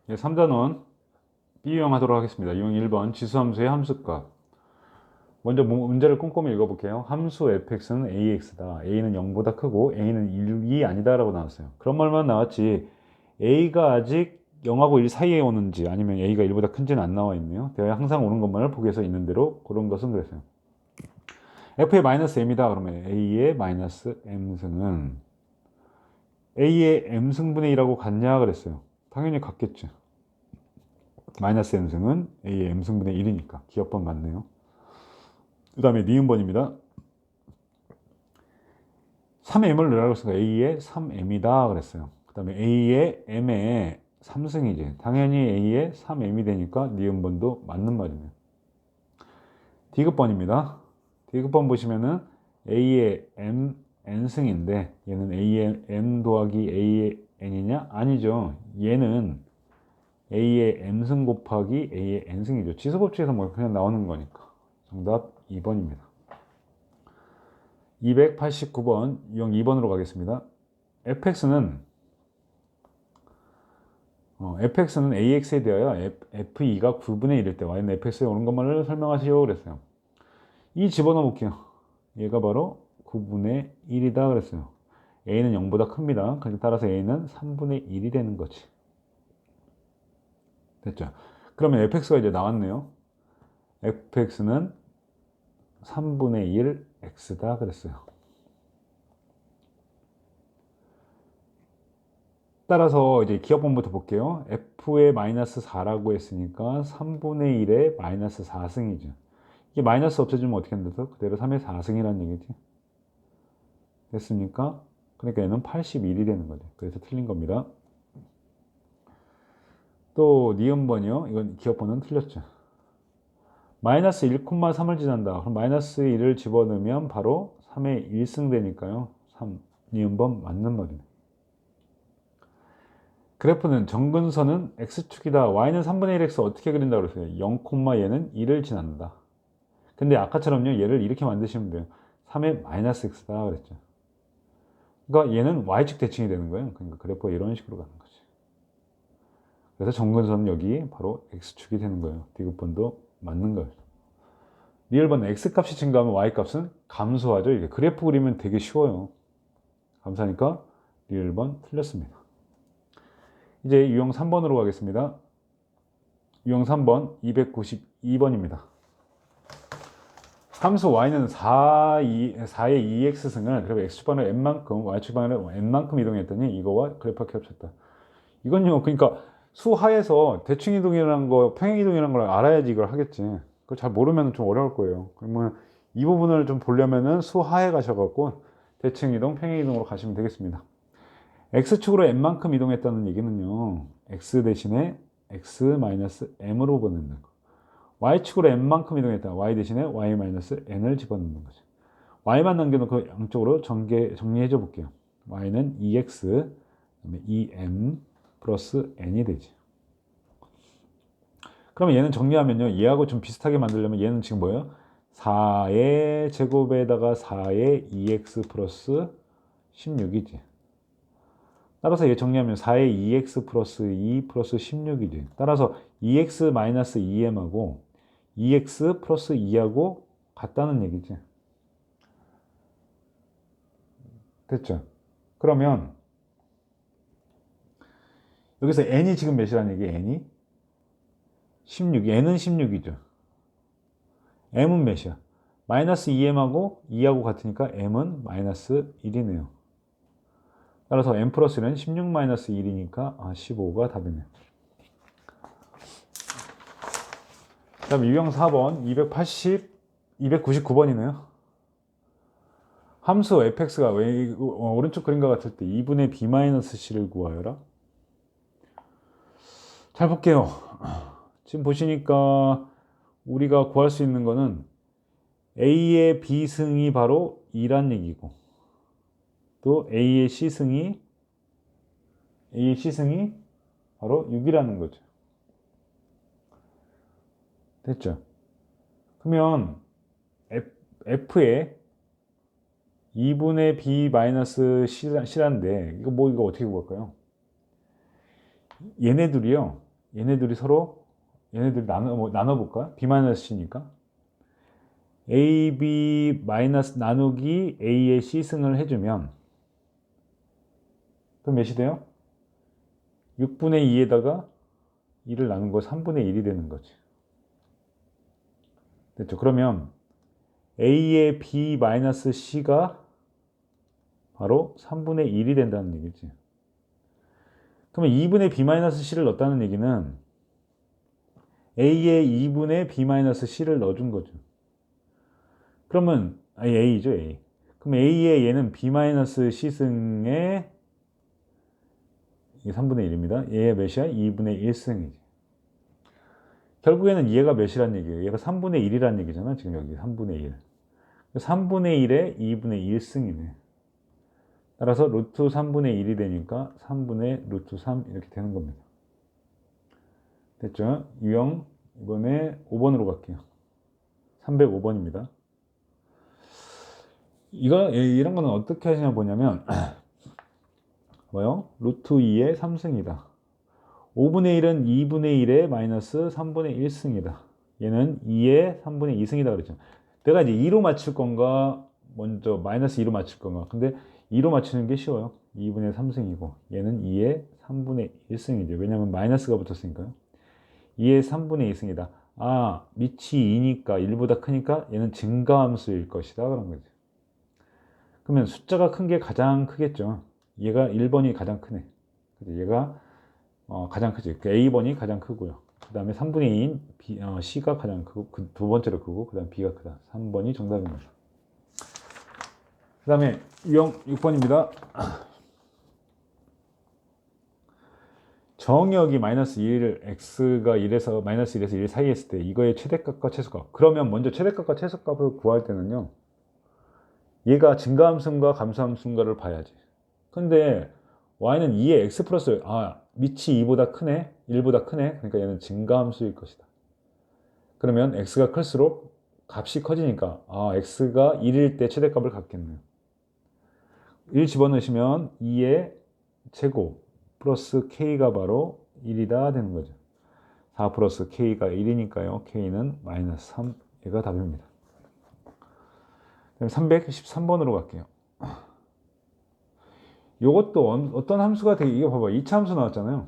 3단원 B유형 하도록 하겠습니다. 유형 1번 지수함수의 함수값. 먼저 문제를 꼼꼼히 읽어볼게요. 함수 fx는 ax다. a는 0보다 크고 a는 1이 아니다 라고 나왔어요. 그런 말만 나왔지 a가 아직 0하고 1 사이에 오는지 아니면 a가 1보다 큰지는 안 나와 있네요. 대화 항상 오는 것만을 보기에서 있는 대로 그런 것은 그랬어요. f의 마이너스 m이다. 그러면 a의 마이너스 m승은 a의 m승분의 2라고 같냐 그랬어요. 당연히 같겠죠. 마이너스 m승은 a의 m승분의 1이니까 기억번 맞네요. 그 다음에 니은번입니다. 3m을 넣으라고 했으니까 a의 3m이다 그랬어요. 그 다음에 a의 m의 3승이지. 당연히 a의 3m이 되니까 니은번도 맞는 말이네요. 디귿번입니다. 디귿번 보시면은 a의 m n승인데 얘는 a의 m 더하기 a의 n이냐? 아니죠. 얘는 a의 m승 곱하기 a의 n승이죠. 지수법칙에서 뭐 그냥 나오는 거니까. 정답 2번입니다. 289번 유형 2번으로 가겠습니다. fx는 ax에 대하여 f2가 9분의 1일 때 y는 fx에 오는 것만을 설명하시오 그랬어요. 이 집어넣어 볼게요. 얘가 바로 9분의 1이다 그랬어요. a는 0보다 큽니다. 그러니까 따라서 a는 3분의 1이 되는 거지. 됐죠? 그러면 fx가 이제 나왔네요. fx는 3분의 1 x다 그랬어요. 따라서 이제 기억번부터 볼게요. f의 마이너스 4라고 했으니까 3분의 1의 마이너스 4승이죠. 이게 마이너스 없애주면 어떻게 한다? 그대로 3의 4승이라는 얘기지. 됐습니까? 그러니까 얘는 81이 되는 거죠. 그래서 틀린 겁니다. 또 니은번이요. 이건 기억번은 틀렸죠. 마이너스 1,3을 지난다. 그럼 마이너스 1을 집어넣으면 바로 3의 1승 되니까요. 3. 니은번 맞는 말이네. 그래프는 정근선은 x축이다. y는 3분의 1x 어떻게 그린다고 그랬어요? 0, 얘는 1을 지난다. 근데 아까처럼요. 얘를 이렇게 만드시면 돼요. 3의 마이너스 x다 그랬죠. 그러니까 얘는 y축 대칭이 되는 거예요. 그러니까 그래프가 이런 식으로 가는 거지. 그래서 정근선은 여기 바로 x축이 되는 거예요. 디귿번도 맞는 거예요. 리얼번 x값이 증가하면 y값은 감소하죠. 이게 그래프 그리면 되게 쉬워요. 감사하니까 리얼번 틀렸습니다. 이제 유형 3번으로 가겠습니다. 유형 3번 292번입니다. 함수 y는 4의 2x승을 그리고 x축방을 n만큼 y축방을 n만큼 이동했더니 이거와 그래프가 겹쳤다. 이건요 그러니까 수하에서 대칭 이동이라는 거 평행 이동이라는 걸 알아야지 이걸 하겠지. 그걸 잘 모르면 좀 어려울 거예요. 그러면 이 부분을 좀 보려면은 수하에 가셔갖고 대칭 이동 평행 이동으로 가시면 되겠습니다. x축으로 n만큼 이동했다는 얘기는요 x 대신에 x-m으로 보낸다는 거. y축으로 n만큼 이동했다. y 대신에 y-n을 집어넣는 거죠. y만 남겨놓고 양쪽으로 정리해줘 볼게요. y는 2x, 그다음에 2m 플러스 n이 되지. 그러면 얘는 정리하면요. 얘하고 좀 비슷하게 만들려면 얘는 지금 뭐예요? 4의 제곱에다가 4의 2x 플러스 16이지. 따라서 얘 정리하면 4의 2x 플러스 2 플러스 16이지. 따라서 2x 마이너스 2m하고 2x 플러스 2하고 같다는 얘기지. 됐죠? 그러면 여기서 n이 지금 몇이라는 얘기? n이 16. n은 16이죠. m은 몇이야? 마이너스 2m하고 2하고 같으니까 m은 마이너스 1이네요. 따라서 m 플러스 1은 16 마이너스 1이니까 15가 답이네요. 그 다음에 유형 4번 299번이네요. 함수 fx가 왜 오른쪽 그림과 같을 때 2분의 b-c를 구하여라. 잘 볼게요. 지금 보시니까 우리가 구할 수 있는 거는 a의 b승이 바로 2란 얘기고 또 a의 c승이 바로 6이라는 거죠. 됐죠? 그러면 f의 2분의 b-c란데 이거 어떻게 구할까요? 얘네들이요. 얘네들이 나눠볼까? B-C니까 AB 마이너스 나누기 A의 C승을 해주면 그럼 몇이 돼요? 6분의 2에다가 2를 나눈 거 3분의 1이 되는 거지. 됐죠? 그러면 A의 B-C가 바로 3분의 1이 된다는 얘기지. 그러면 2분의 B-C를 넣었다는 얘기는 A의 2분의 B-C를 넣어준 거죠. 그러면 A죠, A. 그럼 A의 얘는 B-C승의 3분의 1입니다. 얘가 몇이야? 2분의 1승이지. 결국에는 얘가 몇이란 얘기예요? 얘가 3분의 1이란 얘기잖아. 지금 여기 3분의 1. 3분의 1에 2분의 1승이네. 따라서 루트 3분의 1이 되니까 3분의 루트 3 이렇게 되는 겁니다. 됐죠? 유형 이번에 5번으로 갈게요. 305번입니다. 이런 거는 어떻게 하시냐 보냐면 뭐요? 루트 2의 3승이다. 5분의 1은 2분의 1의 마이너스 3분의 1승이다. 얘는 2의 3분의 2승이다 그랬죠. 내가 이제 2로 맞출 건가 먼저 마이너스 2로 맞출 건가. 근데 2로 맞추는 게 쉬워요. 2분의 3승이고 얘는 2의 3분의 1승이죠. 왜냐하면 마이너스가 붙었으니까요. 2의 3분의 2승이다. 아, 밑이 2니까 1보다 크니까 얘는 증가함수일 것이다 그런 거죠. 그러면 숫자가 큰 게 가장 크겠죠. 얘가 1번이 가장 크네. 얘가 가장 크지. 그 A번이 가장 크고요. 그 다음에 3분의 2인 C가 가장 크고 그 두 번째로 크고 그 다음 B가 크다. 3번이 정답입니다. 그 다음에 유형 6번입니다. 정역이 마이너스 1, x가 1에서 마이너스 1에서 1 사이에 있을 때 이거의 최대값과 최소값. 그러면 먼저 최대값과 최소값을 구할 때는요. 얘가 증가함수인가 감소함수인가를 봐야지. 근데 y는 2의 x 플러스 밑이 2보다 크네. 1보다 크네. 그러니까 얘는 증가함수일 것이다. 그러면 x가 클수록 값이 커지니까 x가 1일 때 최대값을 갖겠네요. 1 집어넣으시면 2의 제곱 플러스 k가 바로 1이다 되는 거죠. 4 플러스 k가 1이니까요. k는 마이너스 3. 얘가 답입니다. 313번으로 갈게요. 요것도 어떤 함수가 되게, 이게 봐봐. 2차 함수 나왔잖아요.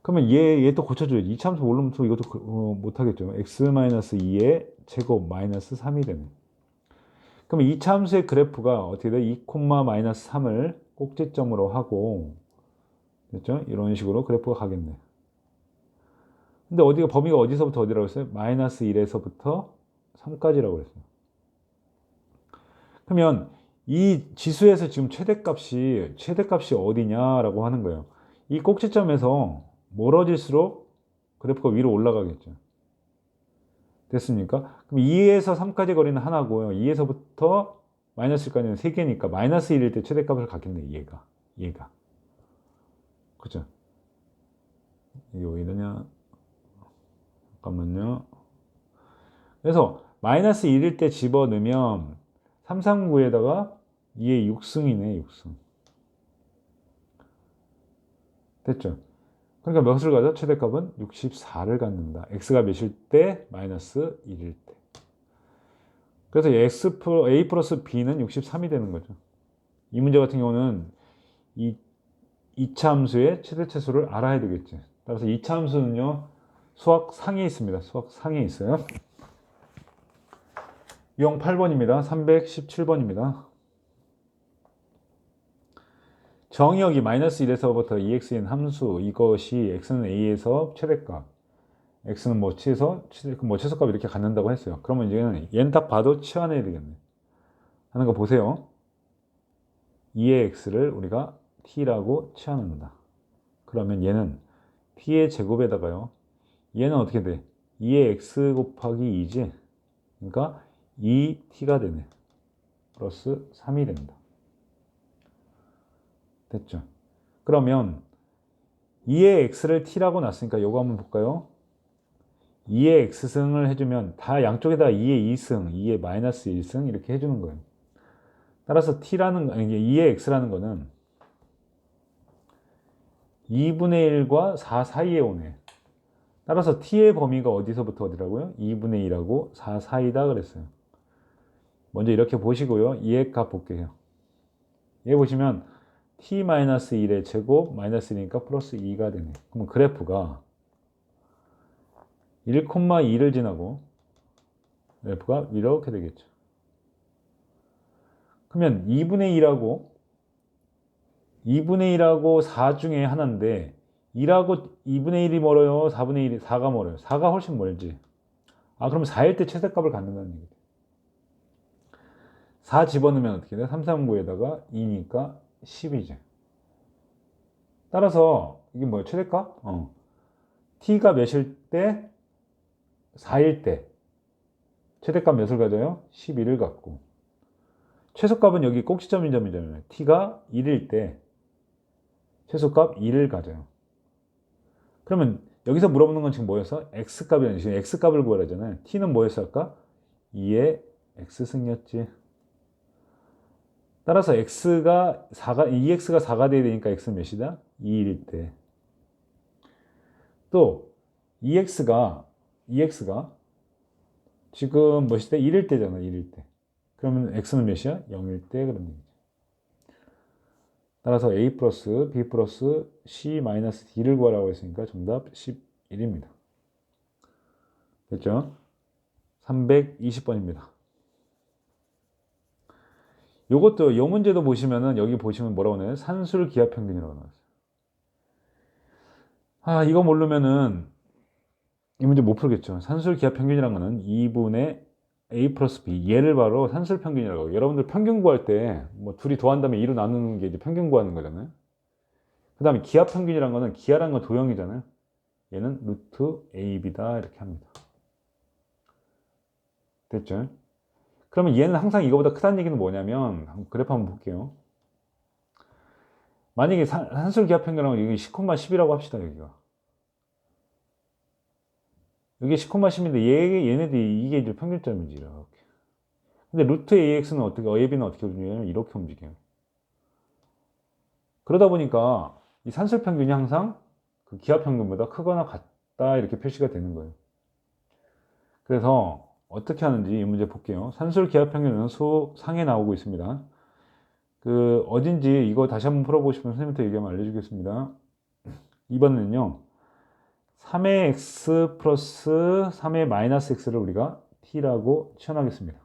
그러면 얘 또 고쳐줘야지. 2차 함수 모르면 또 이것도 못하겠죠. x-2의 제곱 마이너스 3이 되네. 그러면 2차 함수의 그래프가 어떻게 돼? 2, 마이너스 3을 꼭지점으로 하고, 됐죠? 이런 식으로 그래프가 가겠네. 근데 범위가 어디서부터 어디라고 했어요? 마이너스 1에서부터 3까지라고 그랬어요. 그러면 이 지수에서 지금 최대값이 어디냐라고 하는 거예요. 이 꼭지점에서 멀어질수록 그래프가 위로 올라가겠죠. 됐습니까? 그럼 2에서 3까지 거리는 하나고요. 2에서부터 마이너스 1까지는 3개니까 마이너스 1일 때 최대값을 갖겠네. 얘가. 그죠? 이게 왜 이러냐? 잠깐만요. 그래서 마이너스 1일 때 집어넣으면 339에다가 2의 6승이네, 6승. 됐죠? 그러니까 몇을 가져? 최대값은 64를 갖는다. x가 몇일 때? 마이너스 1일 때. 그래서 a 플러스 b는 63이 되는 거죠. 이 문제 같은 경우는 이 2차 함수의 최대차수를 알아야 되겠지. 따라서 2차 함수는요, 수학 상에 있습니다. 수학 상에 있어요. 유형 8번입니다. 317번입니다. 정의역이 마이너스 1에서부터 2x인 함수, 이것이 x는 a에서 최대값, x는 최소값 이렇게 갖는다고 했어요. 그러면 이제는 얘는 딱 봐도 치환해야 되겠네. 하는 거 보세요. 2의 x를 우리가 t라고 치환한다. 그러면 얘는 t의 제곱에다가요. 얘는 어떻게 돼? 2의 x 곱하기 2지? 그러니까 2t가 되네. 플러스 3이 된다. 됐죠? 그러면 2의 x를 t라고 놨으니까 이거 한번 볼까요? 2의 x승을 해주면 다 양쪽에다 2의 2승, 2의 마이너스 1승 이렇게 해주는 거예요. 따라서 t라는, 2의 x라는 거는 2분의 1과 4 사이에 오네. 따라서 t의 범위가 어디서부터 어디라고요? 2분의 1하고 4 사이다 그랬어요. 먼저 이렇게 보시고요. 얘 값 볼게요. 얘 보시면 t-1의 제곱 마이너스 1이니까 플러스 2가 되네. 그러면 그래프가 1,2를 지나고 그래프가 이렇게 되겠죠. 그러면 2분의 1하고 4 중에 하나인데 2하고 2분의 1이 멀어요? 4분의 1이 4가 멀어요? 4가 훨씬 멀지. 아, 그럼 4일 때 최대값을 갖는다는 얘기죠. 4 집어넣으면 어떻게 돼? 3, 3, 9에다가 2니까 10이지. 따라서 이게 뭐야? 최대값? t가 몇일 때? 4일 때 최대값 몇을 가져요? 11을 갖고 최소값은 여기 꼭지점인 점이잖아요. t가 1일 때 최소값 2를 가져요. 그러면 여기서 물어보는 건 지금 뭐였어? x값이라는 지금 x값을 구하라잖아요. t는 뭐였어 아까? 2의 x승이었지. 따라서 x가 4가 2x가 4가 돼야 되니까 x는 몇이다? 2일일 때. 또 2x가 지금 몇일 때? 1일 때잖아. 1일 때. 그러면 x는 몇이야? 0일 때 그런 얘기죠. 따라서 a 플러스 b 플러스 c 마이너스 d를 구하라고 했으니까 정답 11입니다. 됐죠? 320번입니다. 요것도 요 문제도 보시면은 여기 보시면 뭐라고 나와요? 산술 기하 평균이라고 나왔어요. 아, 이거 모르면은 이 문제 못 풀겠죠. 산술 기하 평균이라는 거는 2분의 a 플러스 b 얘를 바로 산술 평균이라고 해요. 여러분들 평균 구할 때 뭐 둘이 더한 다음에 2로 나누는 게 이제 평균 구하는 거잖아요. 그 다음에 기하 평균이라는 거는 기하라는 건 도형이잖아요. 얘는 루트 ab다 이렇게 합니다. 됐죠? 그러면 얘는 항상 이거보다 크다는 얘기는 뭐냐면 그래프 한번 볼게요. 만약에 산술 기하 평균이라고 여기 10,10이라고 합시다. 여기 10,10인데 얘네들이 이게 이제 평균점이지 이렇게. 근데 루트 AX는 어떻게, AB는 어떻게 움직여요? 이렇게 움직여요. 그러다 보니까 이 산술 평균이 항상 그 기하 평균보다 크거나 같다 이렇게 표시가 되는 거예요. 그래서 어떻게 하는지 이 문제 볼게요. 산술 기하 평균은 수업 상에 나오고 있습니다. 그 어딘지 이거 다시 한번 풀어보고 싶으면 선생님한테 얘기하면 알려주겠습니다. 2번은요. 3의 x 플러스 3의 마이너스 x를 우리가 t라고 치환하겠습니다.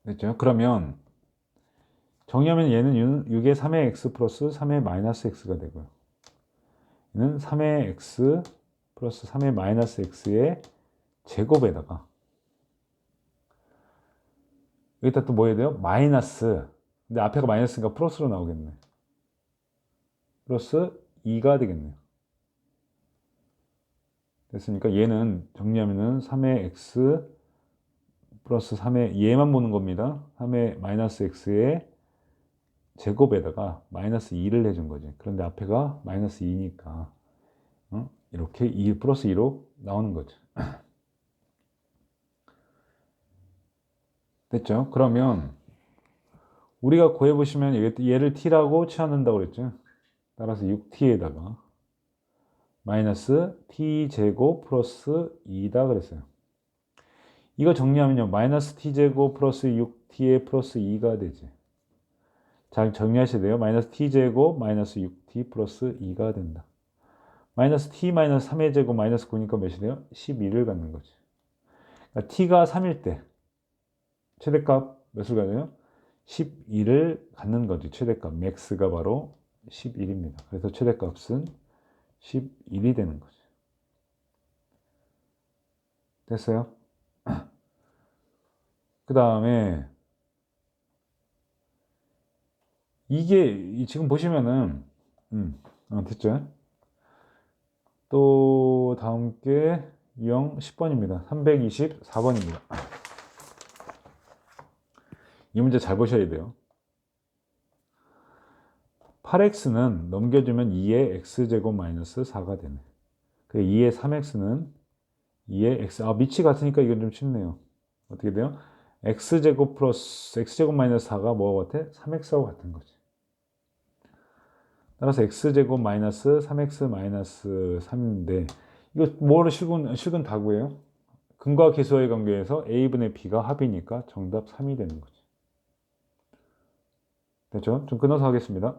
됐죠? 그러면 정리하면 얘는 6의 3의 x 플러스 3의 마이너스 x가 되고요. 얘는 3의 x 플러스 3의 마이너스 x의 제곱에다가 여기다 또 뭐 해야 돼요? 마이너스. 근데 앞에가 마이너스니까 플러스로 나오겠네. 플러스 2가 되겠네요. 됐습니까? 얘는 정리하면은 3의 x 플러스 3의 얘만 보는 겁니다. 3의 마이너스 x의 제곱에다가 마이너스 2를 해준 거지. 그런데 앞에가 마이너스 2니까 이렇게 2 플러스 2로 나오는 거죠. 됐죠? 그러면 우리가 구해보시면 얘를 t라고 치환한다고 그랬죠? 따라서 6t에다가 마이너스 t제곱 플러스 2다 그랬어요. 이거 정리하면요. 마이너스 t제곱 플러스 6t의 플러스 2가 되지. 잘 정리하셔야 돼요. 마이너스 t제곱 마이너스 6t 플러스 2가 된다. 마이너스 t 마이너스 3의 제곱 마이너스 9니까 몇이 돼요? 12를 갖는 거지. 그러니까 t가 3일 때 최대값 몇을 가져요? 12를 갖는 거지. 최대값 max가 바로 11입니다. 그래서 최대값은 11이 되는 거지. 됐어요? 그 다음에 이게 지금 보시면은 됐죠? 또 다음 게 유형 10번입니다. 324번입니다. 이 문제 잘 보셔야 돼요. 8x는 넘겨주면 2의 x제곱 마이너스 4가 되네. 그 2의 3x는 2의 x, 밑이 같으니까 이건 좀 쉽네요. 어떻게 돼요? x제곱 플러스 x제곱 마이너스 4가 뭐가 같아? 3x하고 같은 거지. 따라서 x제곱 마이너스 3x 마이너스 3인데 이거 뭐를 실근 다구예요? 근과 계수와의 관계에서 a분의 b가 합이니까 정답 3이 되는 거지. 됐죠? 좀 끊어서 하겠습니다.